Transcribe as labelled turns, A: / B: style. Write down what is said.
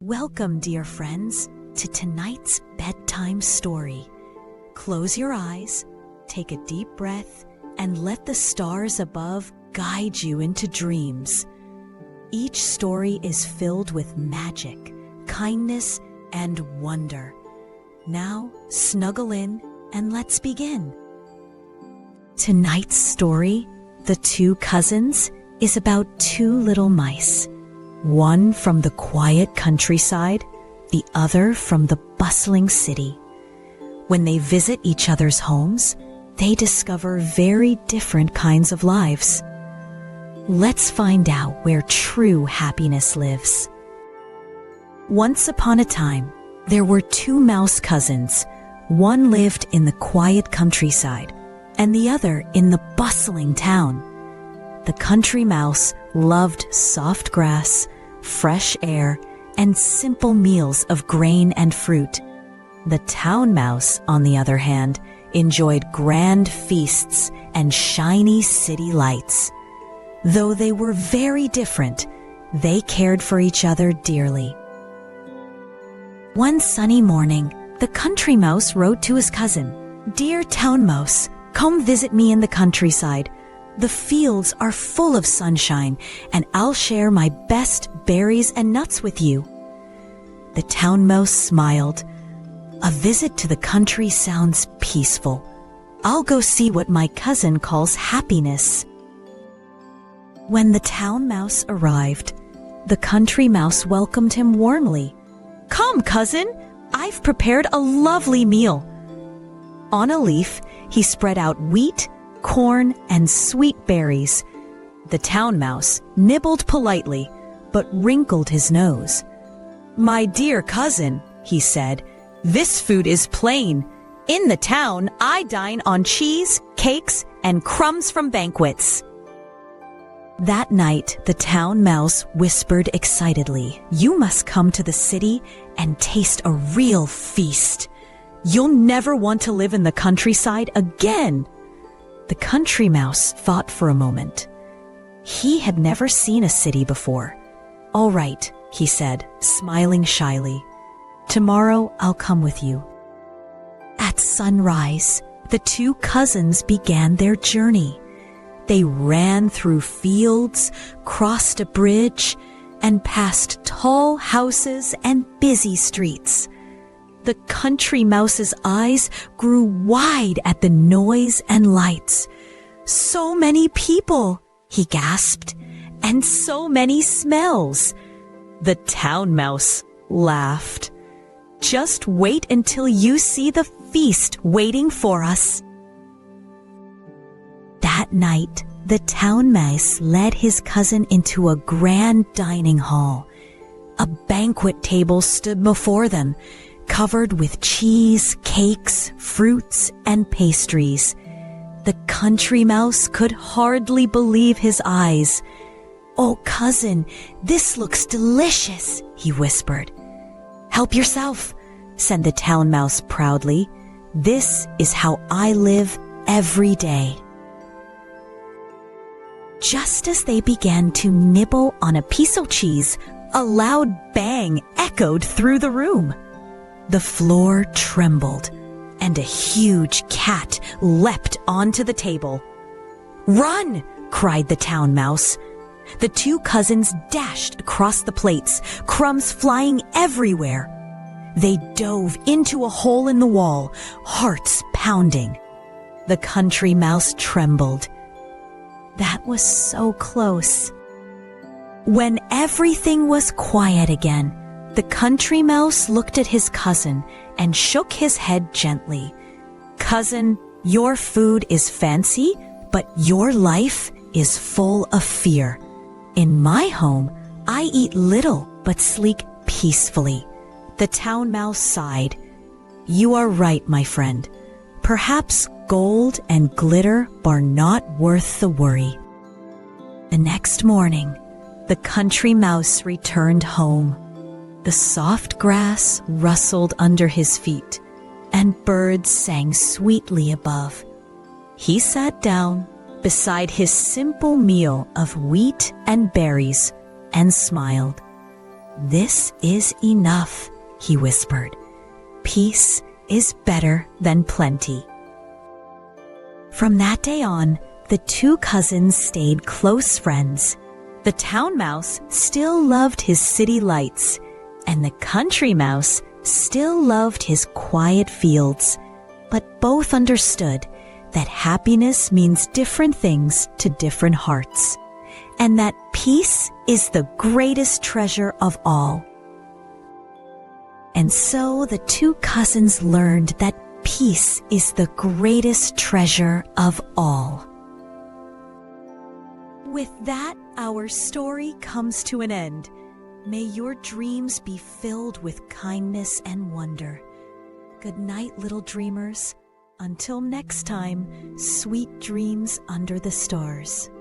A: Welcome, dear friends, to tonight's bedtime story. Close your eyes, take a deep breath, and let the stars above guide you into dreams. Each story is filled with magic, kindness, and wonder. Now, snuggle in and let's begin. Tonight's story, The Two Cousins, is about two little mice. One from the quiet countryside, the other from the bustling city. When they visit each other's homes, they discover very different kinds of lives. Let's find out where true happiness lives. Once upon a time, there were two mouse cousins. One lived in the quiet countryside, and the other in the bustling town. The country mouse loved soft grass, fresh air, and simple meals of grain and fruit. The town mouse, on the other hand, enjoyed grand feasts and shiny city lights. Though they were very different, they cared for each other dearly. One sunny morning, the country mouse wrote to his cousin, "Dear town mouse, come visit me in the countryside. The fields are full of sunshine, and I'll share my best berries and nuts with you." The town mouse smiled. "A visit to the country sounds peaceful. I'll go see what my cousin calls happiness." When the town mouse arrived, the country mouse welcomed him warmly. "Come, cousin, I've prepared a lovely meal." On a leaf, he spread out wheat, corn, and sweet berries. The town mouse nibbled politely, but wrinkled his nose. "My dear cousin," he said, "this food is plain. In the town, I dine on cheese, cakes, and crumbs from banquets." That night, the town mouse whispered excitedly, "You must come to the city and taste a real feast. You'll never want to live in the countryside again." The country mouse thought for a moment. He had never seen a city before. "All right," he said, smiling shyly. "Tomorrow I'll come with you." At sunrise, the two cousins began their journey. They ran through fields, crossed a bridge, and passed tall houses and busy streets. The country mouse's eyes grew wide at the noise and lights. "So many people," he gasped, "and so many smells." The town mouse laughed. "Just wait until you see the feast waiting for us." That night, the town mouse led his cousin into a grand dining hall. A banquet table stood before them, covered with cheese, cakes, fruits, and pastries. The country mouse could hardly believe his eyes. "Oh, cousin, this looks delicious," he whispered. "Help yourself," said the town mouse proudly. "This is how I live every day." Just as they began to nibble on a piece of cheese, a loud bang echoed through the room. The floor trembled, and a huge cat leapt onto the table. "Run!" cried the town mouse. The two cousins dashed across the plates, crumbs flying everywhere. They dove into a hole in the wall, hearts pounding. The country mouse trembled. That was so close. When everything was quiet again, the country mouse looked at his cousin and shook his head gently. "Cousin, your food is fancy, but your life is full of fear. In my home, I eat little but sleep peacefully." The town mouse sighed. "You are right, my friend. Perhaps gold and glitter are not worth the worry." The next morning, the country mouse returned home. The soft grass rustled under his feet, and birds sang sweetly above. He sat down beside his simple meal of wheat and berries and smiled. "This is enough," he whispered. "Peace is better than plenty." From that day on, the two cousins stayed close friends. The town mouse still loved his city lights, and the country mouse still loved his quiet fields. But both understood that happiness means different things to different hearts, and that peace is the greatest treasure of all. And so the two cousins learned that peace is the greatest treasure of all. With that, our story comes to an end. May your dreams be filled with kindness and wonder. Good night, little dreamers. Until next time, sweet dreams under the stars.